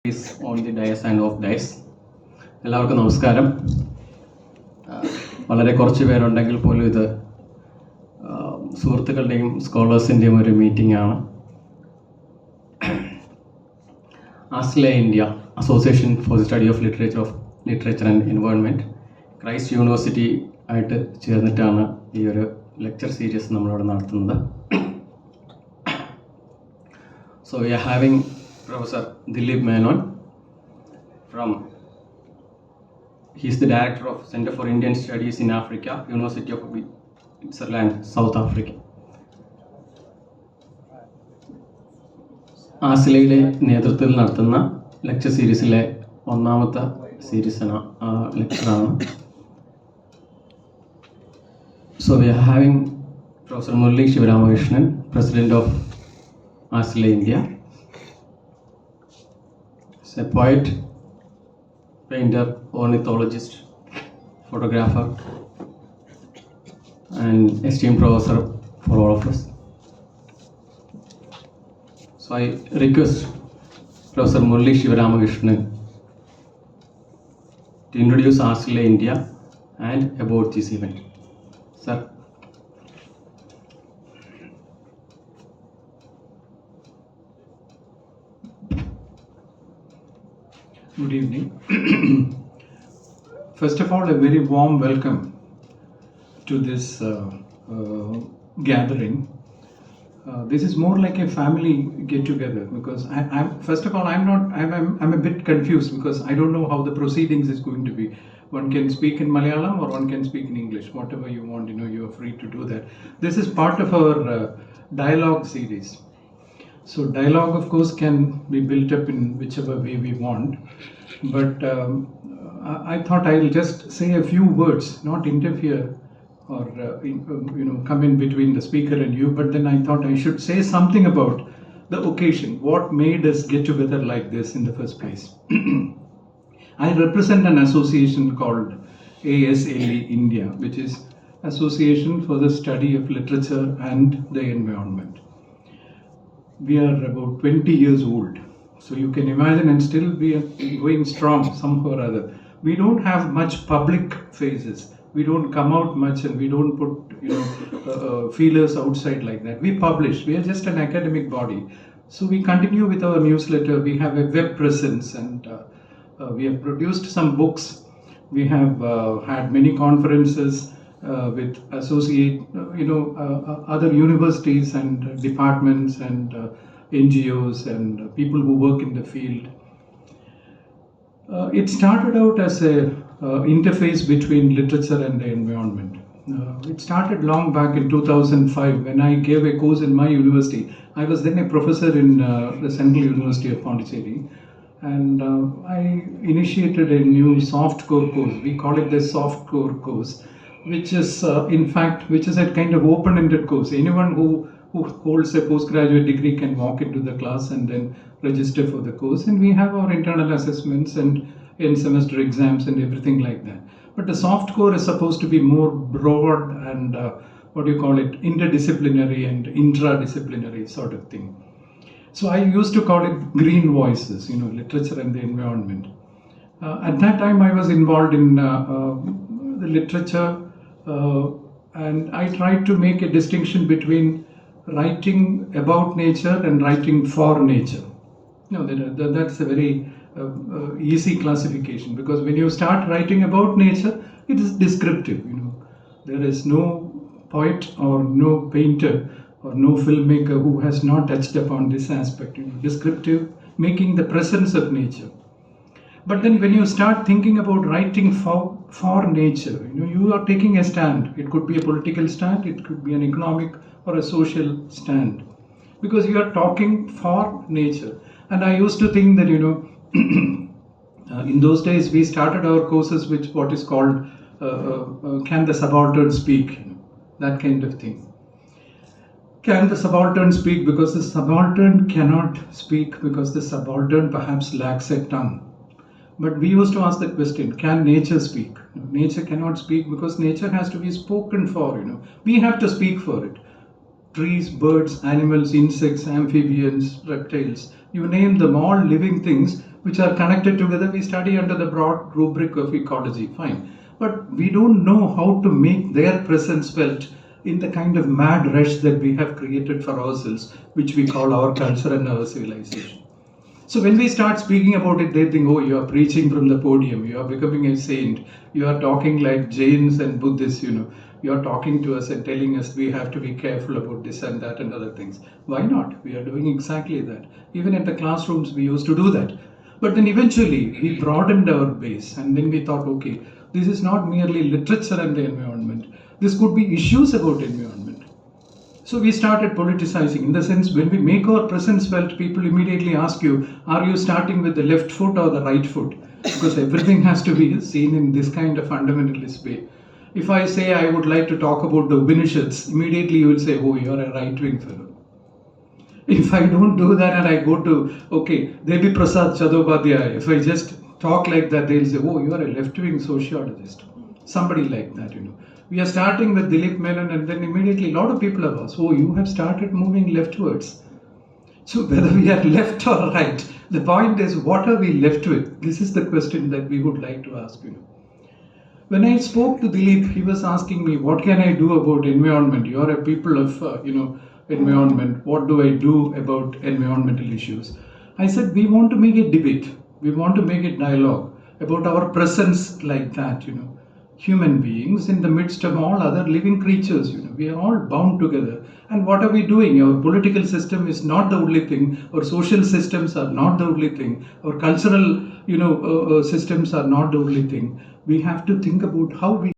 Is on the dais and off dais. എല്ലാവർക്കും നമസ്കാരം. വളരെ കുറച്ച് പേരുണ്ടെങ്കിൽ പോലും ഇത് സുഹൃത്തുക്കളുടെയും സ്കോളേഴ്സിൻ്റെയും ഒരു മീറ്റിംഗ് ആണ്. ASLEIndia, Association for the Study of Literature and Environment, Christ university ആയിട്ട് ചേർന്നിട്ടാണ് ഈ ഒരു ലെക്ചർ സീരീസ് നമ്മളിവിടെ നടത്തുന്നത്. So we are having Professor Dilip Menon he is the director of Center for Indian Studies in Africa, University of Switzerland, South Africa. ASLEIയുടെ നേതൃത്വത്തിൽ നടത്തുന്ന lecture സീരീസിലെ ഒന്നാമത്തെ ലെക്ചറാണ്. So we are having Prof Murali Sivaramakrishnan, President of ASLEIndia. He's a poet, painter, ornithologist, photographer, and esteemed professor for all of us. So I request Professor Murali Sivaramakrishnan to introduce ASLEIndia and about this event. Sir. Good evening. First of all, a very warm welcome to this gathering. This is more like a family get-together because I'm a bit confused because I don't know how the proceedings is going to be. One can speak in Malayalam or one can speak in English, whatever you want. You are free to do that. This is part of our dialogue series. So dialogue, of course, can be built up in whichever way we want. But I thought I'll just say a few words, not interfere or come in between the speaker and you. But then I thought I should say something about the occasion, what made us get together like this in the first place. I represent an association called ASLEIndia, which is Association for the Study of Literature and the Environment. We are about 20 years old, so you can imagine, and still we are going strong somehow or other. We don't have much public faces. We don't come out much, and we don't put feelers outside like that. We publish. We are just an academic body, so we continue with our newsletter. We have a web presence, and we have produced some books. We have had many conferences with other universities and departments and NGOs and people who work in the field. It started out as a interface between literature and the environment. It started long back in 2005 when I gave a course in my university. I was then a professor in the Central University of Pondicherry, and I initiated a new soft core course. We call it the soft core course, which is a kind of open-ended course. Anyone who holds a postgraduate degree can walk into the class and then register for the course. And we have our internal assessments and end-semester exams and everything like that. But the soft core is supposed to be more broad and interdisciplinary and intradisciplinary sort of thing. So I used to call it green voices, literature and the environment. At that time I was involved in the literature, and I tried to make a distinction between writing about nature and writing for nature. That's a very easy classification, because when you start writing about nature, it is descriptive. There is no poet or no painter or no filmmaker who has not touched upon this aspect. Descriptive, making the presence of nature. But then when you start thinking about writing for nature, you are taking a stand. It could be a political stand, it could be an economic or a social stand, because you are talking for nature. And I used to think that, in those days we started our courses with what is called can the subaltern speak? That kind of thing. Can the subaltern speak? Because the subaltern cannot speak, because the subaltern perhaps lacks a tongue. But we used to ask that question, can nature speak? Nature cannot speak because nature has to be spoken for. We have to speak for it. trees, birds, animals, insects, amphibians, reptiles, you name them, all living things, which are connected together, we study under the broad rubric of ecology, fine. But we don't know how to make their presence felt in the kind of mad rush that we have created for ourselves, which we call our culture and our civilization. So when we start speaking about it, they think, oh, you are preaching from the podium, you are becoming a saint, you are talking like Jains and Buddhists, you are talking to us and telling us we have to be careful about this and that and other things. Why not? We are doing exactly that. Even in the classrooms, we used to do that. But then eventually, we broadened our base, and then we thought, okay, this is not merely literature and the environment. This could be issues about environment. So we started politicizing, in the sense when we make our presence felt, people immediately ask you, are you starting with the left foot or the right foot? Because everything has to be seen in this kind of fundamentalist way. If I say I would like to talk about the Upanishads, immediately you will say, oh, you are a right-wing fellow. If I don't do that and I go to, okay, Devi Prasad Chattopadhyay, if I just talk like that, they'll say, oh, you are a left-wing sociologist. Somebody like that, We are starting with Dilip Menon, and then immediately a lot of people have asked, oh, you have started moving leftwards. So whether we are left or right, the point is, what are we left with? This is the question that we would like to ask, When I spoke to Dilip, he was asking me, what can I do about environment? You are a people of, environment. What do I do about environmental issues? I said, we want to make a debate. We want to make a dialogue about our presence like that, Human beings in the midst of all other living creatures, We are all bound together. And what are we doing? Our political system is not the only thing. Our social systems are not the only thing. Our cultural, systems are not the only thing. We have to think about how we